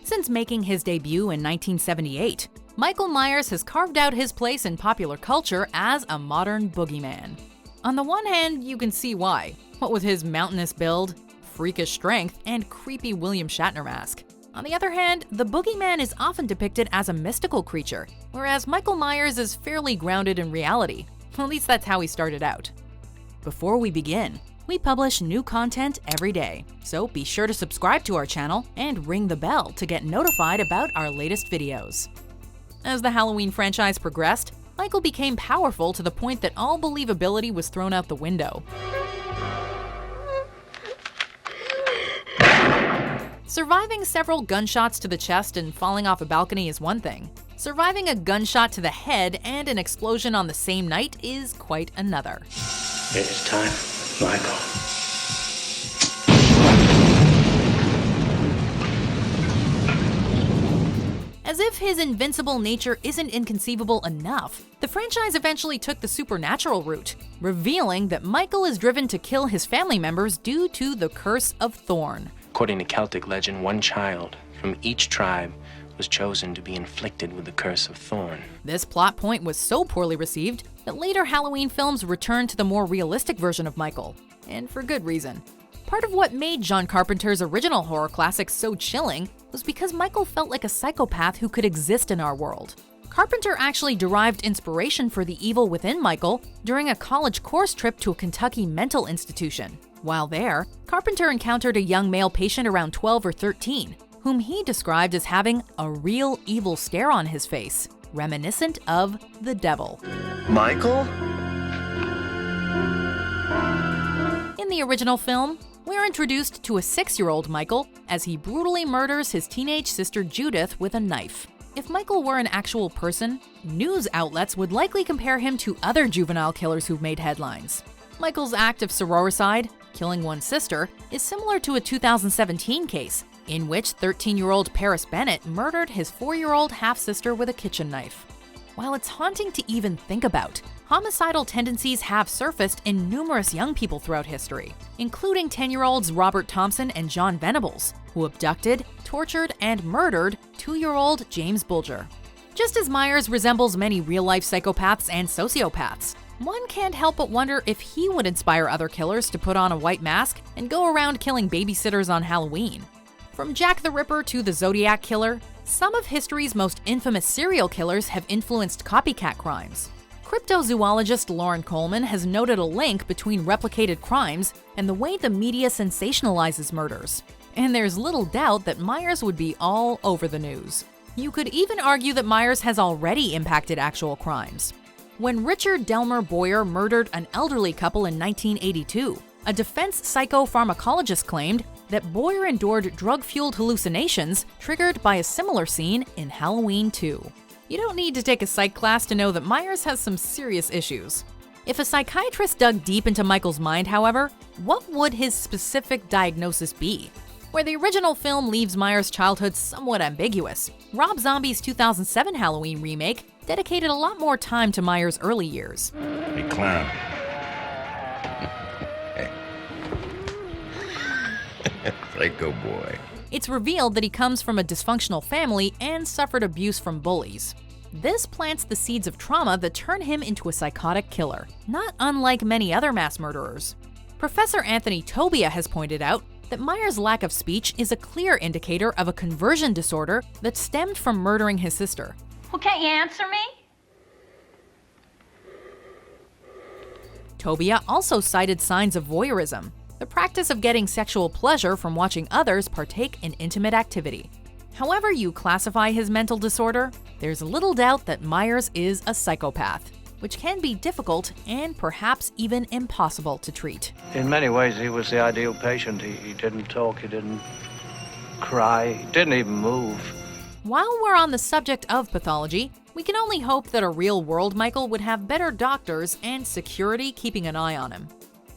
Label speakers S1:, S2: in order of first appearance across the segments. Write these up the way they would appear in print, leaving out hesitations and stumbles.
S1: Since making his debut in 1978, Michael Myers has carved out his place in popular culture as a modern boogeyman. On the one hand, you can see why. What with his mountainous build, freakish strength, and creepy William Shatner mask. On the other hand, the boogeyman is often depicted as a mystical creature, whereas Michael Myers is fairly grounded in reality. At least that's how he started out. Before we begin, we publish new content every day, so be sure to subscribe to our channel and ring the bell to get notified about our latest videos. As the Halloween franchise progressed, Michael became powerful to the point that all believability was thrown out the window. Surviving several gunshots to the chest and falling off a balcony is one thing. Surviving a gunshot to the head and an explosion on the same night is quite another.
S2: It's time, Michael.
S1: As if his invincible nature isn't inconceivable enough, the franchise eventually took the supernatural route, revealing that Michael is driven to kill his family members due to the curse of Thorn.
S2: According to Celtic legend, one child from each tribe was chosen to be inflicted with the curse of Thorn.
S1: This plot point was so poorly received that later Halloween films returned to the more realistic version of Michael, and for good reason. Part of what made John Carpenter's original horror classic so chilling was because Michael felt like a psychopath who could exist in our world. Carpenter actually derived inspiration for the evil within Michael during a college course trip to a Kentucky mental institution. While there, Carpenter encountered a young male patient around 12 or 13, whom he described as having a real evil stare on his face, reminiscent of the devil.
S3: Michael?
S1: In the original film, we're introduced to a 6-year-old Michael as he brutally murders his teenage sister Judith with a knife. If Michael were an actual person, news outlets would likely compare him to other juvenile killers who've made headlines. Michael's act of sororicide, killing one's sister, is similar to a 2017 case in which 13-year-old Paris Bennett murdered his 4-year-old half-sister with a kitchen knife. While it's haunting to even think about, homicidal tendencies have surfaced in numerous young people throughout history, including 10-year-olds Robert Thompson and John Venables, who abducted, tortured, and murdered 2-year-old James Bulger. Just as Myers resembles many real-life psychopaths and sociopaths, one can't help but wonder if he would inspire other killers to put on a white mask and go around killing babysitters on Halloween. From Jack the Ripper to the Zodiac Killer, some of history's most infamous serial killers have influenced copycat crimes. Cryptozoologist Lauren Coleman has noted a link between replicated crimes and the way the media sensationalizes murders. And there's little doubt that Myers would be all over the news. You could even argue that Myers has already impacted actual crimes. When Richard Delmer Boyer murdered an elderly couple in 1982, a defense psychopharmacologist claimed that Boyer endured drug-fueled hallucinations triggered by a similar scene in Halloween 2. You don't need to take a psych class to know that Myers has some serious issues. If a psychiatrist dug deep into Michael's mind, however, what would his specific diagnosis be? Where the original film leaves Myers' childhood somewhat ambiguous, Rob Zombie's 2007 Halloween remake dedicated a lot more time to Myers' early years.
S3: Hey, clown. Hey. Psycho boy.
S1: It's revealed that he comes from a dysfunctional family and suffered abuse from bullies. This plants the seeds of trauma that turn him into a psychotic killer, not unlike many other mass murderers. Professor Anthony Tobia has pointed out that Myers' lack of speech is a clear indicator of a conversion disorder that stemmed from murdering his sister.
S4: Well, can't you answer me?
S1: Tobia also cited signs of voyeurism, the practice of getting sexual pleasure from watching others partake in intimate activity. However you classify his mental disorder, there's little doubt that Myers is a psychopath, which can be difficult and perhaps even impossible to treat.
S5: In many ways, he was the ideal patient. He didn't talk, he didn't cry, he didn't even move.
S1: While we're on the subject of pathology, we can only hope that a real-world Michael would have better doctors and security keeping an eye on him.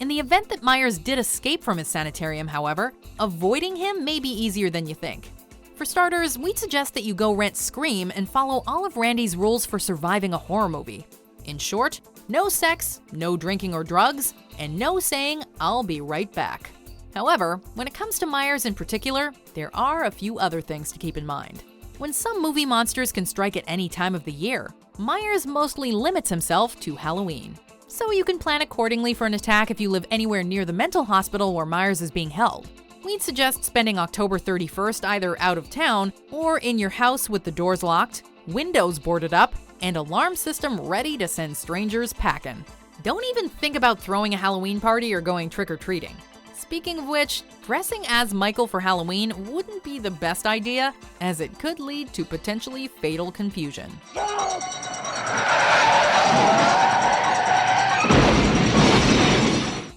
S1: In the event that Myers did escape from his sanitarium, however, avoiding him may be easier than you think. For starters, we'd suggest that you go rent Scream and follow all of Randy's rules for surviving a horror movie. In short, no sex, no drinking or drugs, and no saying, "I'll be right back." However, when it comes to Myers in particular, there are a few other things to keep in mind. When some movie monsters can strike at any time of the year, Myers mostly limits himself to Halloween. So you can plan accordingly for an attack if you live anywhere near the mental hospital where Myers is being held. We'd suggest spending October 31st either out of town or in your house with the doors locked, windows boarded up, and alarm system ready to send strangers packing. Don't even think about throwing a Halloween party or going trick-or-treating. Speaking of which, dressing as Michael for Halloween wouldn't be the best idea, as it could lead to potentially fatal confusion.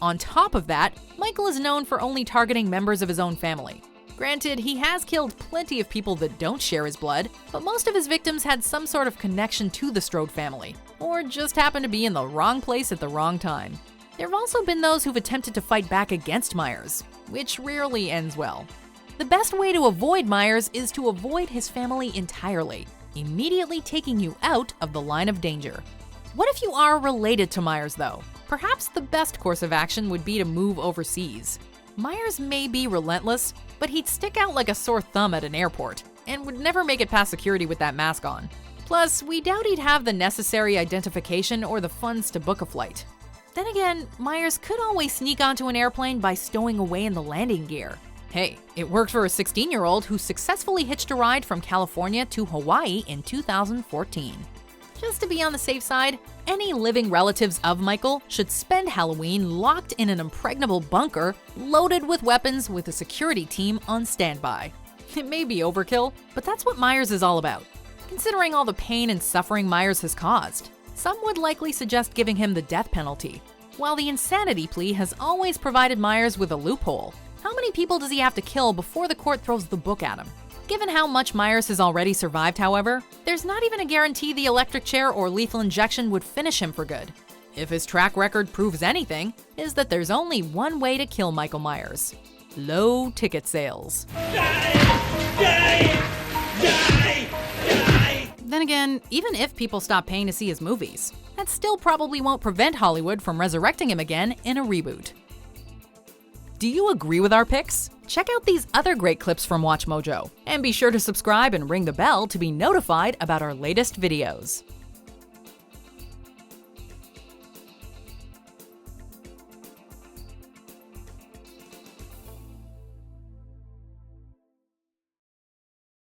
S1: On top of that, Michael is known for only targeting members of his own family. Granted, he has killed plenty of people that don't share his blood, but most of his victims had some sort of connection to the Strode family, or just happened to be in the wrong place at the wrong time. There have also been those who've attempted to fight back against Myers, which rarely ends well. The best way to avoid Myers is to avoid his family entirely, immediately taking you out of the line of danger. What if you are related to Myers, though? Perhaps the best course of action would be to move overseas. Myers may be relentless, but he'd stick out like a sore thumb at an airport, and would never make it past security with that mask on. Plus, we doubt he'd have the necessary identification or the funds to book a flight. Then again, Myers could always sneak onto an airplane by stowing away in the landing gear. Hey, it worked for a 16-year-old who successfully hitched a ride from California to Hawaii in 2014. Just to be on the safe side, any living relatives of Michael should spend Halloween locked in an impregnable bunker, loaded with weapons with a security team on standby. It may be overkill, but that's what Myers is all about. Considering all the pain and suffering Myers has caused, some would likely suggest giving him the death penalty, while the insanity plea has always provided Myers with a loophole. How many people does he have to kill before the court throws the book at him? Given how much Myers has already survived, however, there's not even a guarantee the electric chair or lethal injection would finish him for good. If his track record proves anything, is that there's only one way to kill Michael Myers: low ticket sales. Then again, even if people stop paying to see his movies, that still probably won't prevent Hollywood from resurrecting him again in a reboot. Do you agree with our picks? Check out these other great clips from WatchMojo, and be sure to subscribe and ring the bell to be notified about our latest videos.